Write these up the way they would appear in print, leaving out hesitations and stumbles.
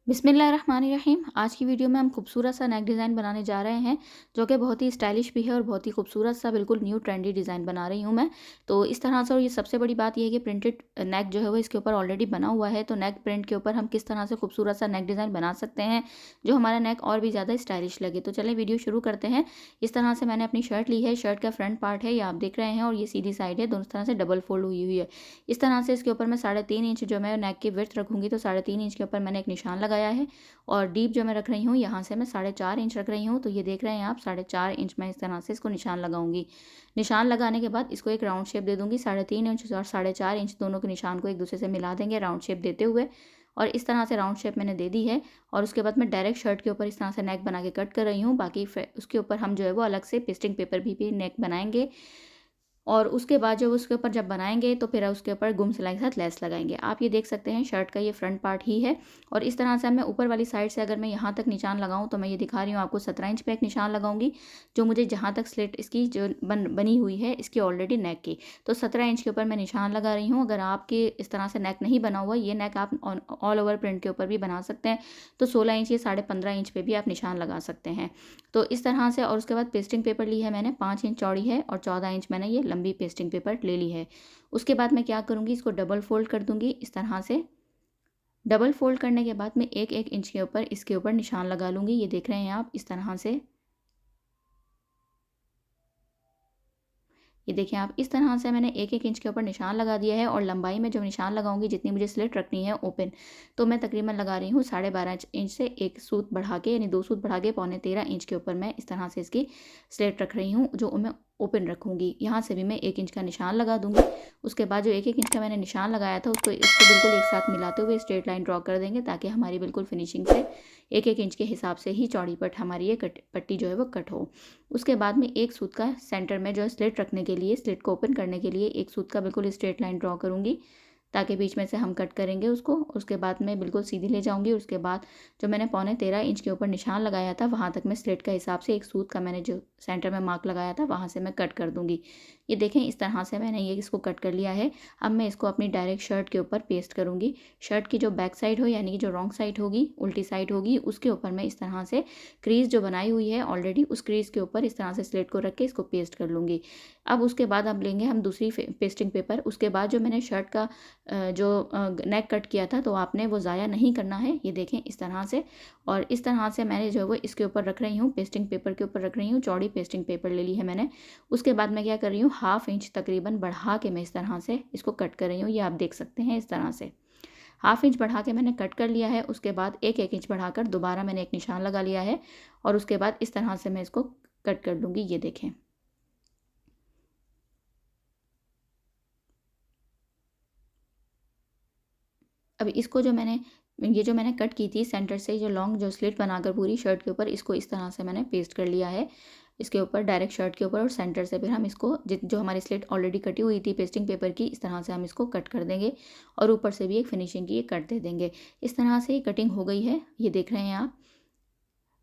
बिस्मिल्लाहिर्रहमानिर्रहीम। आज की वीडियो में हम खूबसूरत सा नेक डिज़ाइन बनाने जा रहे हैं, जो कि बहुत ही स्टाइलिश भी है और बहुत ही खूबसूरत सा बिल्कुल न्यू ट्रेंडी डिज़ाइन बना रही हूँ मैं। तो इस तरह से, और ये सबसे बड़ी बात ये है कि प्रिंटेड नेक जो है वो इसके ऊपर ऑलरेडी बना हुआ है। तो नेक प्रिंट के ऊपर हम किस तरह से खूबसूरत सा नेक डिज़ाइन बना सकते हैं, जो हमारा नेक और भी ज़्यादा स्टाइलिश लगे। तो चलें वीडियो शुरू करते हैं। इस तरह से मैंने अपनी शर्ट ली है। शर्ट का फ्रंट पार्ट है, ये आप देख रहे हैं, और ये सीधी साइड है, दोनों तरह से डबल फोल्ड हुई हुई है। इस तरह से इसके ऊपर मैं 3.5 इंच जो मैं नेक की विड्थ रखूँगी, तो 3.5 इंच के ऊपर मैंने एक निशान लगाया है। और डीप जो मैं रख रही हूँ, यहाँ से मैं 4.5 इंच रख रही हूँ। तो ये देख रहे हैं आप, 4.5 इंच मैं इस तरह से इसको निशान लगाऊंगी। निशान लगाने के बाद इसको एक राउंड शेप दे दूंगी। 3.5 इंच और 4.5 इंच दोनों के निशान को एक दूसरे से मिला देंगे राउंड शेप देते हुए। और इस तरह से राउंड शेप मैंने दे दी है। और उसके बाद मैं डायरेक्ट शर्ट के ऊपर इस तरह से नेक बना के कट कर रही हूँ। बाकी उसके ऊपर हम जो है वो अलग से पेस्टिंग पेपर भी नेक बनाएंगे। और उसके बाद जो उसके ऊपर जब बनाएंगे, तो फिर उसके ऊपर गुम सिलाई के साथ लेस लगाएंगे। आप ये देख सकते हैं, शर्ट का ये फ्रंट पार्ट ही है। और इस तरह से मैं ऊपर वाली साइड से अगर मैं यहाँ तक निशान लगाऊं, तो मैं ये दिखा रही हूँ आपको, 17 इंच पे एक निशान लगाऊंगी, जो मुझे जहाँ तक स्लिट इसकी जो बनी हुई है इसकी ऑलरेडी नेक की। तो 17 इंच के ऊपर मैं निशान लगा रही हूँ। अगर आपके इस तरह से नेक नहीं बना हुआ, ये नेक आप ऑल ओवर प्रिंट के ऊपर भी बना सकते हैं, तो 16 इंच या 15.5 इंच पे भी आप निशान लगा सकते हैं। तो इस तरह से, और उसके बाद पेस्टिंग पेपर ली है मैंने, 5 इंच चौड़ी है और 14 इंच मैंने ये लंबी पेस्टिंग पेपर ले ली है। उसके बाद मैं क्या करूँगी, इसको डबल फोल्ड कर दूँगी इस तरह से। डबल फोल्ड करने के बाद मैं 1-1 इंच के ऊपर इसके ऊपर निशान लगा लूँगी। ये देख रहे हैं आप, इस तरह से। ये देखिए आप, इस तरह से मैंने 1-1 इंच के ऊपर निशान लगा दिया है। और लंबाई में जो निशान लगाऊंगी, जितनी मुझे स्लिट रखनी है ओपन, तो मैं तकरीबन लगा रही हूँ 12.5 इंच से एक सूत बढ़ा के, यानी 2 सूत बढ़ा के 13.25 इंच के ऊपर मैं इस तरह से इसकी स्लिट रख रही हूँ, जो मैं ओपन रखूँगी। यहाँ से भी मैं 1 इंच का निशान लगा दूँगी। उसके बाद जो 1-1 इंच का मैंने निशान लगाया था, उसको बिल्कुल एक साथ मिलाते हुए स्ट्रेट लाइन ड्रॉ कर देंगे, ताकि हमारी बिल्कुल फिनिशिंग से 1-1 इंच के हिसाब से ही चौड़ी हमारी ये पट्टी जो है वो कट हो। उसके बाद में एक सूत का सेंटर में जो है स्लिट रखने के लिए, स्लिट को ओपन करने के लिए एक सूत का बिल्कुल स्ट्रेट लाइन ड्रॉ करूँगी, ताकि बीच में से हम कट करेंगे उसको। उसके बाद मैं बिल्कुल सीधी ले जाऊंगी। उसके बाद जो मैंने 13.25 इंच के ऊपर निशान लगाया था, वहाँ तक मैं स्लिट का हिसाब से एक सूत का मैंने जो सेंटर में मार्क लगाया था, वहाँ से मैं कट कर दूंगी। ये देखें, इस तरह से मैंने ये इसको कट कर लिया है। अब मैं इसको अपनी डायरेक्ट शर्ट के ऊपर पेस्ट करूँगी। शर्ट की जो बैक साइड हो, यानी कि जो रॉन्ग साइड होगी, उल्टी साइड होगी, उसके ऊपर मैं इस तरह से क्रीज जो बनाई हुई है ऑलरेडी, उस क्रीज के ऊपर इस तरह से स्लिट को रख के इसको पेस्ट कर लूँगी। अब उसके बाद अब लेंगे हम दूसरी पेस्टिंग पेपर। उसके बाद जो मैंने शर्ट का जो नेक कट किया था, तो आपने वो ज़ाया नहीं करना है। ये देखें, इस तरह से। और इस तरह से मैंने जो है वो इसके ऊपर रख रही हूँ, पेस्टिंग पेपर के ऊपर रख रही हूँ। चौड़ी पेस्टिंग पेपर ले ली है मैंने। उसके बाद मैं क्या कर रही हूँ, 1/2 इंच तकरीबन बढ़ा के मैं इस तरह से इसको कट कर रही हूँ। ये आप देख सकते हैं, इस तरह से 1/2 इंच बढ़ा के मैंने कट कर लिया है। उसके बाद 1-1 इंच बढ़ाकर दोबारा मैंने एक निशान लगा लिया है। और उसके बाद इस तरह से मैं इसको कट कर लूँगी। ये देखें, अब इसको जो मैंने कट की थी सेंटर से, जो लॉन्ग जो स्लिट बनाकर पूरी शर्ट के ऊपर, इसको इस तरह से मैंने पेस्ट कर लिया है इसके ऊपर, डायरेक्ट शर्ट के ऊपर। और सेंटर से फिर हम इसको जो हमारी स्लिट ऑलरेडी कटी हुई थी पेस्टिंग पेपर की, इस तरह से हम इसको कट कर देंगे। और ऊपर से भी एक फिनिशिंग की एक कट दे देंगे। इस तरह से कटिंग हो गई है, ये देख रहे हैं आप।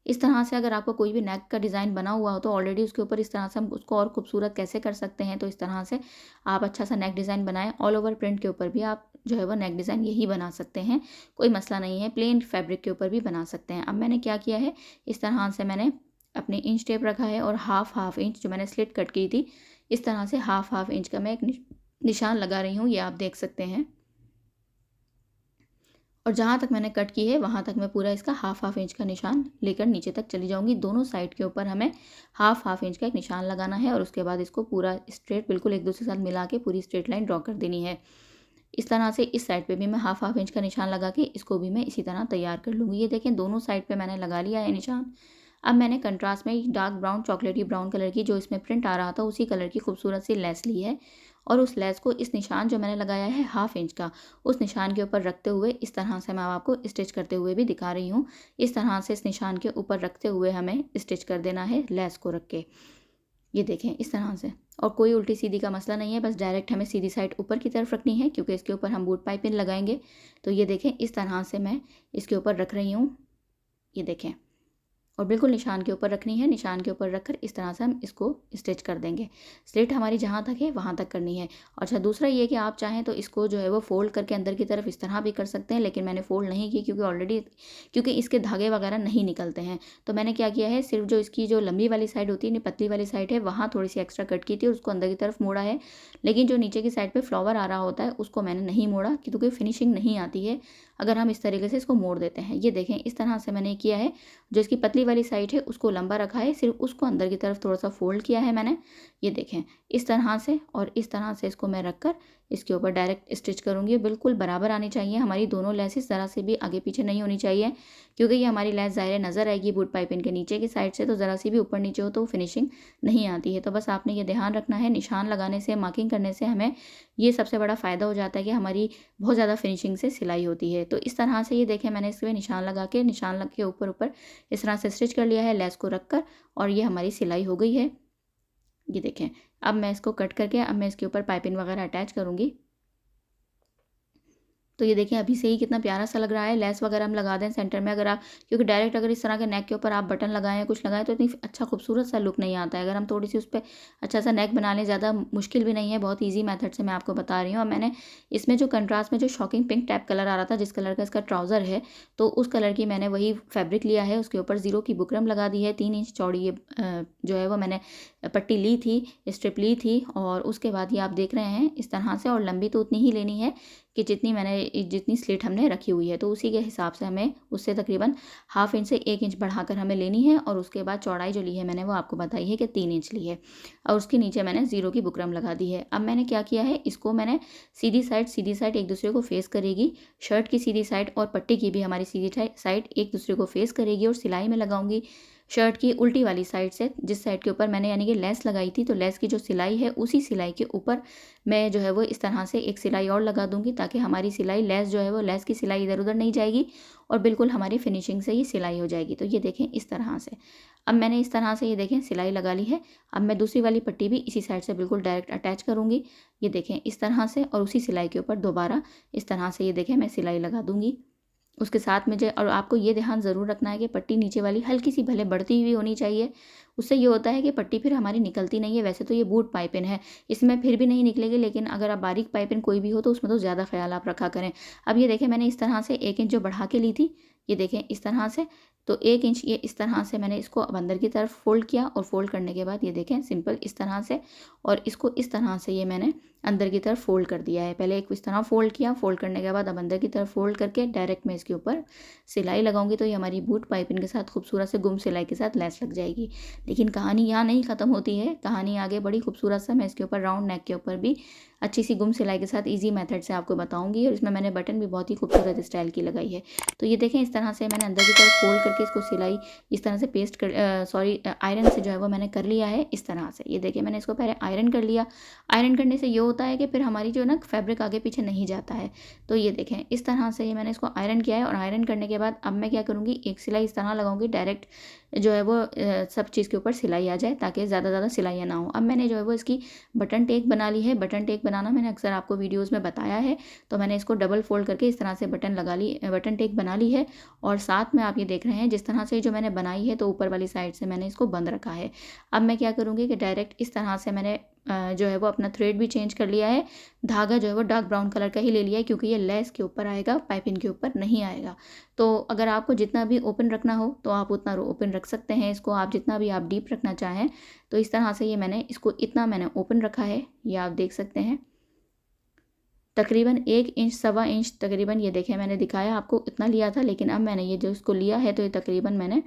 इस तरह से अगर आपका कोई भी नेक का डिज़ाइन बना हुआ हो, तो ऑलरेडी उसके ऊपर इस तरह से हम उसको और खूबसूरत कैसे कर सकते हैं। तो इस तरह से आप अच्छा सा नेक डिज़ाइन बनाएं। ऑल ओवर प्रिंट के ऊपर भी आप जो है वो नेक डिज़ाइन यही बना सकते हैं, कोई मसला नहीं है। प्लेन फैब्रिक के ऊपर भी बना सकते हैं। अब मैंने क्या किया है, इस तरह से मैंने अपने इंच टेप रखा है, और हाफ इंच जो मैंने स्लिट कट की थी, इस तरह से हाफ इंच का मैं एक निशान लगा रही हूँ। ये आप देख सकते हैं। और जहाँ तक मैंने कट की है, वहाँ तक मैं पूरा इसका हाफ इंच का निशान लेकर नीचे तक चली जाऊँगी। दोनों साइड के ऊपर हमें हाफ इंच का एक निशान लगाना है। और उसके बाद इसको पूरा स्ट्रेट बिल्कुल एक दूसरे के साथ मिला के पूरी स्ट्रेट लाइन ड्रॉ कर देनी है। इस तरह से इस साइड पे भी मैं हाफ इंच का निशान लगा के इसको भी मैं इसी तरह तैयार कर लूँगी। ये देखें, दोनों साइड पे मैंने लगा लिया है निशान। अब मैंने कंट्रास्ट में डार्क ब्राउन, चॉकलेटी ब्राउन कलर की, जो इसमें प्रिंट आ रहा था उसी कलर की खूबसूरत सी लेस ली है। और उस लेस को इस निशान जो मैंने लगाया है हाफ इंच का, उस निशान के ऊपर रखते हुए इस तरह से मैं आपको स्टिच करते हुए भी दिखा रही हूँ। इस तरह से इस निशान के ऊपर रखते हुए हमें स्टिच कर देना है, लेस को रख के। ये देखें, इस तरह से। और कोई उल्टी सीधी का मसला नहीं है, बस डायरेक्ट हमें सीधी साइड ऊपर की तरफ रखनी है, क्योंकि इसके ऊपर हम बूट पाइपिंग लगाएंगे। तो ये देखें, इस तरह से मैं इसके ऊपर रख रही हूँ। ये देखें, और बिल्कुल निशान के ऊपर रखनी है। निशान के ऊपर रखकर इस तरह से हम इसको स्टिच कर देंगे। स्लिट हमारी जहाँ तक है वहाँ तक करनी है। और अच्छा दूसरा ये कि आप चाहें तो इसको जो है वो फ़ोल्ड करके अंदर की तरफ इस तरह भी कर सकते हैं, लेकिन मैंने फ़ोल्ड नहीं की क्योंकि इसके धागे वगैरह नहीं निकलते हैं। तो मैंने क्या किया है, सिर्फ जो इसकी जो लंबी वाली साइड होती है, पतली वाली साइड है, वहाँ थोड़ी सी एक्स्ट्रा कट की थी और उसको अंदर की तरफ मोड़ा है। लेकिन जो नीचे की साइड पर फ्लावर आ रहा होता है उसको मैंने नहीं मोड़ा, क्योंकि फिनिशिंग नहीं आती है अगर हम इस तरीके से इसको मोड़ देते हैं। ये देखें इस तरह से मैंने किया है। जो इसकी पतली वाली साइड है उसको लंबा रखा है, सिर्फ उसको अंदर की तरफ थोड़ा सा फोल्ड किया है मैंने। ये देखें इस तरह से, और इस तरह से इसको मैं रखकर इसके ऊपर डायरेक्ट स्टिच करूँगी। बिल्कुल बराबर आनी चाहिए हमारी दोनों लेसेस, ज़रा से भी आगे पीछे नहीं होनी चाहिए, क्योंकि ये हमारी लेस ज़ाहिर नज़र आएगी बूट पाइपिंग के नीचे की साइड से, तो ज़रा सी भी ऊपर नीचे हो तो फिनिशिंग नहीं आती है। तो बस आपने ये ध्यान रखना है, निशान लगाने से, मार्किंग करने से हमें ये सबसे बड़ा फ़ायदा हो जाता है कि हमारी बहुत ज़्यादा फिनिशिंग से सिलाई होती है। तो इस तरह से ये देखें मैंने इसमें निशान लगा के, निशान लग के ऊपर ऊपर इस तरह से स्टिच कर लिया है लेस को रख कर, और ये हमारी सिलाई हो गई है। ये देखें अब मैं इसको कट करके अब मैं इसके ऊपर पाइपिंग वगैरह अटैच करूँगी। तो ये देखिए अभी से ही कितना प्यारा सा लग रहा है। लेस वगैरह हम लगा दें सेंटर में, अगर आप, क्योंकि डायरेक्ट अगर इस तरह के नेक के ऊपर आप बटन लगाएं या कुछ लगाएं तो इतनी अच्छा खूबसूरत सा लुक नहीं आता है। अगर हम थोड़ी सी उस पर अच्छा सा नेक बना लें, ज़्यादा मुश्किल भी नहीं है, बहुत ईजी मेथड से मैं आपको बता रही हूँ। और मैंने इसमें जो कंट्रास्ट में जो शॉकिंग पिंक टाइप कलर आ रहा था, जिस कलर का इसका ट्राउज़र है, तो उस कलर की मैंने वही फैब्रिक लिया है, उसके ऊपर ज़ीरो की बुकरम लगा दी है। 3 इंच चौड़ी ये जो है वो मैंने पट्टी ली थी, स्ट्रिप ली थी, और उसके बाद ये आप देख रहे हैं इस तरह से। और लंबी तो उतनी ही लेनी है कि जितनी स्लिट हमने रखी हुई है, तो उसी के हिसाब से हमें उससे तकरीबन ½ इंच से 1 इंच बढ़ाकर हमें लेनी है। और उसके बाद चौड़ाई जो ली है मैंने वो आपको बताई है कि 3 इंच ली है, और उसके नीचे मैंने ज़ीरो की बुकरम लगा दी है। अब मैंने क्या किया है, इसको मैंने सीधी साइड एक दूसरे को फेस करेगी, शर्ट की सीधी साइड और पट्टी की भी हमारी सीधी साइड एक दूसरे को फेस करेगी, और सिलाई में लगाऊंगी शर्ट की उल्टी वाली साइड से, जिस साइड के ऊपर मैंने यानी कि लेस लगाई थी, तो लेस की जो सिलाई है उसी सिलाई के ऊपर मैं जो है वो इस तरह से एक सिलाई और लगा दूंगी, ताकि हमारी सिलाई लेस जो है वो लेस की सिलाई इधर उधर नहीं जाएगी और बिल्कुल हमारी फिनिशिंग से ही सिलाई हो जाएगी। तो ये देखें इस तरह से, अब मैंने इस तरह से ये देखें सिलाई लगा ली है। अब मैं दूसरी वाली पट्टी भी इसी साइड से बिल्कुल डायरेक्ट अटैच करूँगी। ये देखें इस तरह से, और उसी सिलाई के ऊपर दोबारा इस तरह से ये देखें मैं सिलाई लगा दूँगी। उसके साथ में जो, और आपको ये ध्यान ज़रूर रखना है कि पट्टी नीचे वाली हल्की सी भले बढ़ती हुई होनी चाहिए। उससे ये होता है कि पट्टी फिर हमारी निकलती नहीं है। वैसे तो ये बूट पाइपिंग है, इसमें फिर भी नहीं निकलेगी, लेकिन अगर आप बारीक पाइपिंग कोई भी हो तो उसमें तो ज़्यादा ख्याल आप रखा करें। अब ये देखें मैंने इस तरह से 1 इंच जो बढ़ा के ली थी, ये देखें इस तरह से, तो 1 इंच ये इस तरह से मैंने इसको अब अंदर की तरफ फोल्ड किया, और फोल्ड करने के बाद ये देखें सिंपल इस तरह से, और इसको इस तरह से ये मैंने अंदर की तरफ फोल्ड कर दिया है। पहले एक इस तरह फोल्ड किया, फोल्ड करने के बाद अब अंदर की तरफ फोल्ड करके डायरेक्ट मैं इसके ऊपर सिलाई लगाऊंगी, तो ये हमारी बूट पाइपिंग के साथ खूबसूरत से गुम सिलाई के साथ लेस लग जाएगी। लेकिन कहानी यहाँ नहीं ख़त्म होती है, कहानी आगे बड़ी खूबसूरत सा मैं इसके ऊपर राउंड नेक के ऊपर भी अच्छी सी गुम सिलाई के साथ इजी मेथड से आपको बताऊंगी, और इसमें मैंने बटन भी बहुत ही खूबसूरत स्टाइल की लगाई है। तो ये देखें इस तरह से मैंने अंदर की तरफ फोल्ड करके इसको सिलाई इस तरह से पेस्ट कर आयरन से जो है वो मैंने कर लिया है इस तरह से। ये देखिए मैंने इसको पहले आयरन कर लिया। आयरन करने से ये होता है कि फिर हमारी जो ना फैब्रिक आगे पीछे नहीं जाता है। तो ये देखें इस तरह से ये मैंने इसको आयरन किया है, और आयरन करने के बाद अब मैं क्या करूँगी, एक सिलाई इस तरह लगाऊंगी डायरेक्ट जो है वो सब चीज़ के ऊपर सिलाई आ जाए, ताकि ज़्यादा सिलाइयाँ ना हो। अब मैंने जो है वो इसकी बटन टेक बना ली है। बटन टेक बनाना मैंने अक्सर आपको वीडियोस में बताया है, तो मैंने इसको डबल फोल्ड करके इस तरह से बटन टेक बना ली है। और साथ में आप ये देख रहे हैं जिस तरह से जो मैंने बनाई है, तो ऊपर वाली साइड से मैंने इसको बंद रखा है। अब मैं क्या करूँगी कि डायरेक्ट इस तरह से मैंने जो है वो अपना थ्रेड भी चेंज कर लिया है। धागा जो है वो डार्क ब्राउन कलर का ही ले लिया है, क्योंकि ये लेस के ऊपर आएगा, पाइपिंग के ऊपर नहीं आएगा। तो अगर आपको जितना भी ओपन रखना हो तो आप उतना ओपन रख सकते हैं इसको, आप जितना भी आप डीप रखना चाहें। तो इस तरह से ये मैंने इसको इतना मैंने ओपन रखा है, ये आप देख सकते हैं। तकरीबन 1 इंच 1.25 इंच तकरीबन, ये देखें मैंने दिखाया आपको इतना लिया था, लेकिन अब मैंने ये जो इसको लिया है तो ये तकरीबन मैंने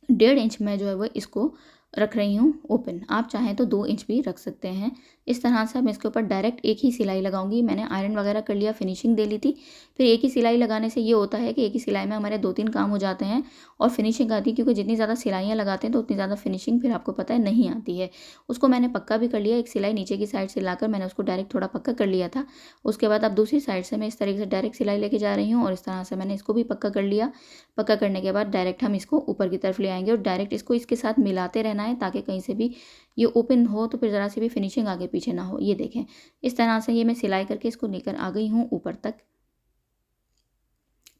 1.5 इंच में जो है वो इसको रख रही हूँ ओपन। आप चाहें तो 2 इंच भी रख सकते हैं। इस तरह से मैं इसके ऊपर डायरेक्ट एक ही सिलाई लगाऊंगी। मैंने आयरन वगैरह कर लिया, फिनिशिंग दे ली थी। फिर एक ही सिलाई लगाने से ये होता है कि एक ही सिलाई में हमारे 2-3 काम हो जाते हैं और फिनिशिंग आती है, क्योंकि जितनी ज़्यादा सिलाइयाँ लगाते हैं तो उतनी ज़्यादा फिनिशिंग फिर आपको पता है नहीं आती है। उसको मैंने पक्का भी कर लिया, एक सिलाई नीचे की साइड से लाकर मैंने उसको डायरेक्ट थोड़ा पक्का कर लिया था। उसके बाद अब दूसरी साइड से मैं इस तरीके से डायरेक्ट सिलाई लेके जा रही हूँ, और इस तरह से मैंने इसको भी पक्का कर लिया। पक्का करने के बाद डायरेक्ट हम इसको ऊपर की तरफ ले आएंगे, और डायरेक्ट इसको इसके साथ मिलाते रहना है, ताकि कहीं से भी ये ओपन हो तो फिर ज़रा सी भी फिनिशिंग आगे पीछे ना हो। ये देखें इस तरह से ये मैं सिलाई करके इसको लेकर आ गई हूँ ऊपर तक।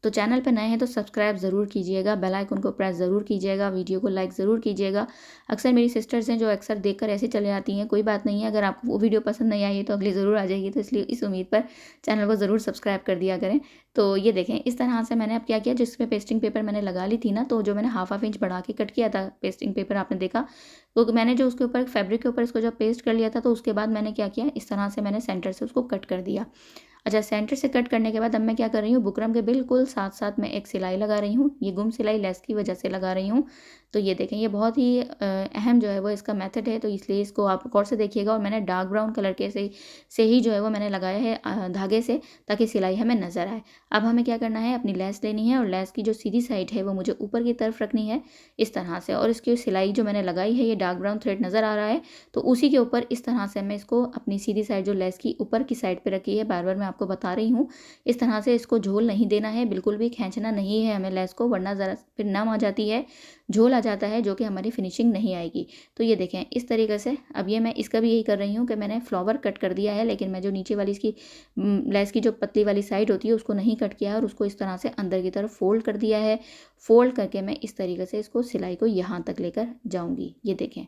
तो चैनल पे नए हैं तो सब्सक्राइब ज़रूर कीजिएगा, बेल आइकन को प्रेस ज़रूर कीजिएगा, वीडियो को लाइक ज़रूर कीजिएगा। अक्सर मेरी सिस्टर्स हैं जो अक्सर देखकर ऐसे चले जाती हैं, कोई बात नहीं है, अगर आपको वो वीडियो पसंद नहीं आई है तो अगली ज़रूर आ जाएगी, तो इसलिए इस उम्मीद पर चैनल को ज़रूर सब्सक्राइब कर दिया करें। तो ये देखें, इस तरह से मैंने अब क्या किया, जिसमें पेस्टिंग पेपर मैंने लगा ली थी ना, तो जो मैंने हाफ इंच बढ़ा के कट किया था पेस्टिंग पेपर, आपने देखा, तो मैंने जो उसके ऊपर फैब्रिक के ऊपर इसको जब पेस्ट कर लिया था, तो उसके बाद मैंने क्या किया, इस तरह से मैंने सेंटर से उसको कट कर दिया। अच्छा, सेंटर से कट करने के बाद अब मैं क्या कर रही हूँ, बुकरम के बिल्कुल साथ साथ मैं एक सिलाई लगा रही हूँ। ये गुम सिलाई लेस की वजह से लगा रही हूँ। तो ये देखें, ये बहुत ही अहम जो है वो इसका मेथड है, तो इसलिए इसको आप गौर से देखिएगा। और मैंने डार्क ब्राउन कलर के से ही जो है वो मैंने लगाया है धागे से, ताकि सिलाई हमें नज़र आए। अब हमें क्या करना है, अपनी लेस लेनी है और लेस की जो सीधी साइड है वो मुझे ऊपर की तरफ रखनी है इस तरह से। और इसकी सिलाई जो मैंने लगाई है, ये डार्क ब्राउन थ्रेड नज़र आ रहा है, तो उसी के ऊपर इस तरह से मैं इसको अपनी सीधी साइड जो लेस की ऊपर की साइड पर रखी है, बार बार मैं आपको बता रही हूँ, इस तरह से इसको झोल नहीं देना है, बिल्कुल भी खींचना नहीं है हमें लेस को, वरना ज़रा फिर नम आ जाती है, झोल आ जाता है, जो कि हमारी फिनिशिंग नहीं आएगी। तो ये देखें, इस तरीके से अब ये मैं इसका भी यही कर रही हूँ कि मैंने फ्लावर कट कर दिया है, लेकिन मैं जो नीचे वाली इसकी लेस की जो पतली वाली साइड होती है उसको नहीं कट किया है, और उसको इस तरह से अंदर की तरफ फोल्ड कर दिया है। फोल्ड करके मैं इस तरीके से इसको सिलाई को यहाँ तक लेकर जाऊँगी, ये देखें।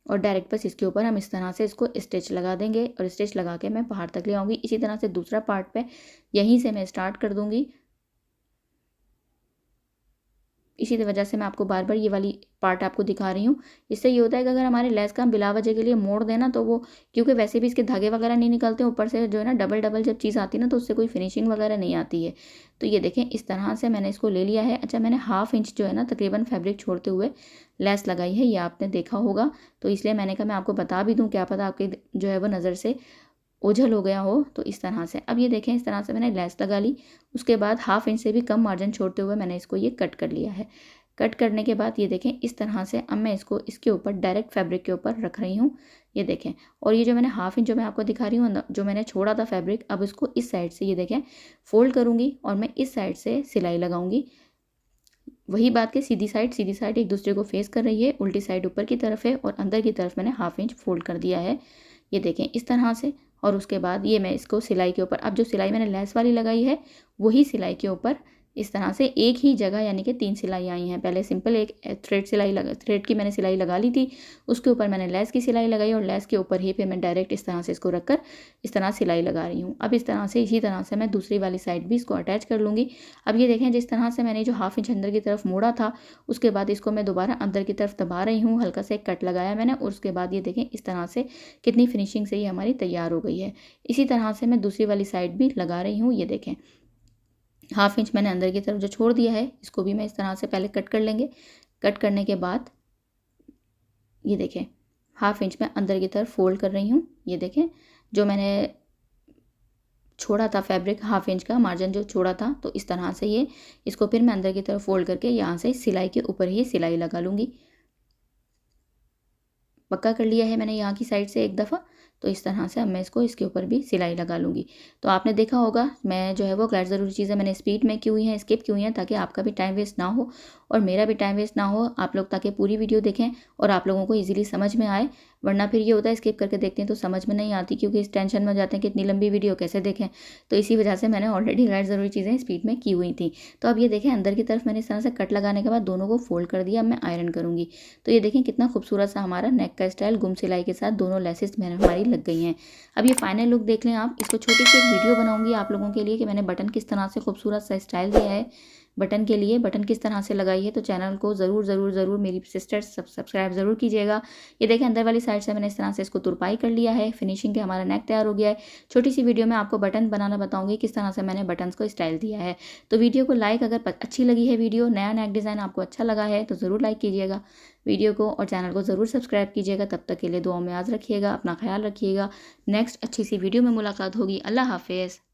और डायरेक्ट बस इसके ऊपर हम इस तरह से इसको स्टिच लगा देंगे, और स्टिच लगा के मैं बाहर तक ले आऊँगी। इसी तरह से दूसरा पार्ट पे यहीं से मैं स्टार्ट कर दूँगी। इसी वजह से मैं आपको बार बार ये वाली पार्ट आपको दिखा रही हूँ। इससे ये होता है कि अगर हमारे लेस का हम बिला वजह के लिए मोड़ देना, तो वो, क्योंकि वैसे भी इसके धागे वगैरह नहीं निकलते, ऊपर से जो है ना डबल डबल जब चीज़ आती है ना, तो उससे कोई फिनिशिंग वगैरह नहीं आती है। तो ये देखें, इस तरह से मैंने इसको ले लिया है। अच्छा, मैंने हाफ इंच जो है ना तकरीबन फैब्रिक छोड़ते हुए लेस लगाई है, ये आपने देखा होगा, तो इसलिए मैंने कहा मैं आपको बता भी दूँ, क्या पता आपके जो है वो नज़र से ओझल हो गया हो। तो इस तरह से अब ये देखें, इस तरह से मैंने लेस लगा ली। उसके बाद हाफ इंच से भी कम मार्जिन छोड़ते हुए मैंने इसको ये कट कर लिया है। कट करने के बाद ये देखें, इस तरह से अब मैं इसको इसके ऊपर डायरेक्ट फैब्रिक के ऊपर रख रही हूँ, ये देखें। और ये जो मैंने हाफ इंच जो मैं आपको दिखा रही हूँ, जो मैंने छोड़ा था फैब्रिक, अब इसको इस साइड से ये देखें फोल्ड करूँगी और मैं इस साइड से सिलाई लगाऊंगी। वही बात कि सीधी साइड एक दूसरे को फेस कर रही है, उल्टी साइड ऊपर की तरफ है, और अंदर की तरफ मैंने हाफ इंच फोल्ड कर दिया है, ये देखें इस तरह से। और उसके बाद ये मैं इसको सिलाई के ऊपर, अब जो सिलाई मैंने लेस वाली लगाई है, वही सिलाई के ऊपर इस तरह से एक ही जगह, यानी कि 3 सिलाई आई हैं। पहले सिंपल एक थ्रेड की मैंने सिलाई लगा ली थी, उसके ऊपर मैंने लेस की सिलाई लगाई, और लेस के ऊपर ही फिर मैं डायरेक्ट इस तरह से इसको रखकर इस तरह सिलाई लगा रही हूँ। अब इस तरह से, इसी तरह से मैं दूसरी वाली साइड भी इसको अटैच कर लूँगी। अब ये देखें, जिस तरह से मैंने जो हाफ इंच अंदर की तरफ मोड़ा था, उसके बाद इसको मैं दोबारा अंदर की तरफ दबा रही हूँ, हल्का सा एक कट लगाया मैंने, और उसके बाद ये देखें इस तरह से कितनी फिनिशिंग से ये हमारी तैयार हो गई है। इसी तरह से मैं दूसरी वाली साइड भी लगा रही हूँ, ये देखें। हाफ इंच मैंने अंदर की तरफ जो छोड़ दिया है, इसको भी मैं इस तरह से पहले कट कर लेंगे। कट करने के बाद ये देखें, हाफ इंच मैं अंदर की तरफ फोल्ड कर रही हूँ, ये देखें। जो मैंने छोड़ा था फैब्रिक, हाफ इंच का मार्जिन जो छोड़ा था, तो इस तरह से ये इसको फिर मैं अंदर की तरफ फोल्ड करके यहाँ से सिलाई के ऊपर ही सिलाई लगा लूँगी। पक्का कर लिया है मैंने यहाँ की साइड से एक दफ़ा। तो इस तरह से अब मैं इसको इसके ऊपर भी सिलाई लगा लूँगी। तो आपने देखा होगा, मैं जो है वो गैर ज़रूरी चीज़ें मैंने स्पीड में की हुई हैं, स्किप की हुई हैं, ताकि आपका भी टाइम वेस्ट ना हो और मेरा भी टाइम वेस्ट ना हो। आप लोग ताकि पूरी वीडियो देखें और आप लोगों को ईजिली समझ में आए, वरना फिर ये होता है स्किप करके देखते हैं तो समझ में नहीं आती, क्योंकि इस टेंशन में हो जाते हैं कि इतनी लंबी वीडियो कैसे देखें। तो इसी वजह से मैंने ऑलरेडी गैर ज़रूरी चीज़ें स्पीड में की हुई थी। तो अब ये देखें, अंदर की तरफ मैंने इस तरह से कट लगाने के बाद दोनों को फोल्ड कर दिया। अब मैं आयरन करूँगी। तो ये देखें कितना खूबसूरत सा हमारा नेक का स्टाइल गुम सिलाई के साथ दोनों लेसेस हमारी लग गई हैं। अब ये फाइनल लुक देख लें आप। इसको छोटी सी एक वीडियो बनाऊंगी आप लोगों के लिए कि मैंने बटन किस तरह से खूबसूरत सा स्टाइल दिया है, बटन के लिए बटन किस तरह से लगाई है। तो चैनल को ज़रूर ज़रूर ज़रूर मेरी सिस्टर्स सब्सक्राइब ज़रूर कीजिएगा। ये देखें, अंदर वाली साइड से मैंने इस तरह से इसको तुरपाई कर लिया है, फिनिशिंग के हमारा नेक तैयार हो गया है। छोटी सी वीडियो में आपको बटन बनाना बताऊंगी किस तरह से मैंने बटन्स को स्टाइल दिया है। तो वीडियो को लाइक, अगर अच्छी लगी है वीडियो, नया नेक डिज़ाइन आपको अच्छा लगा है तो ज़रूर लाइक कीजिएगा वीडियो को, और चैनल को ज़रूर सब्सक्राइब कीजिएगा। तब तक के लिए दुआ में याद रखिएगा, अपना ख्याल रखिएगा। नेक्स्ट अच्छी सी वीडियो में मुलाकात होगी। अल्लाह हाफिज़।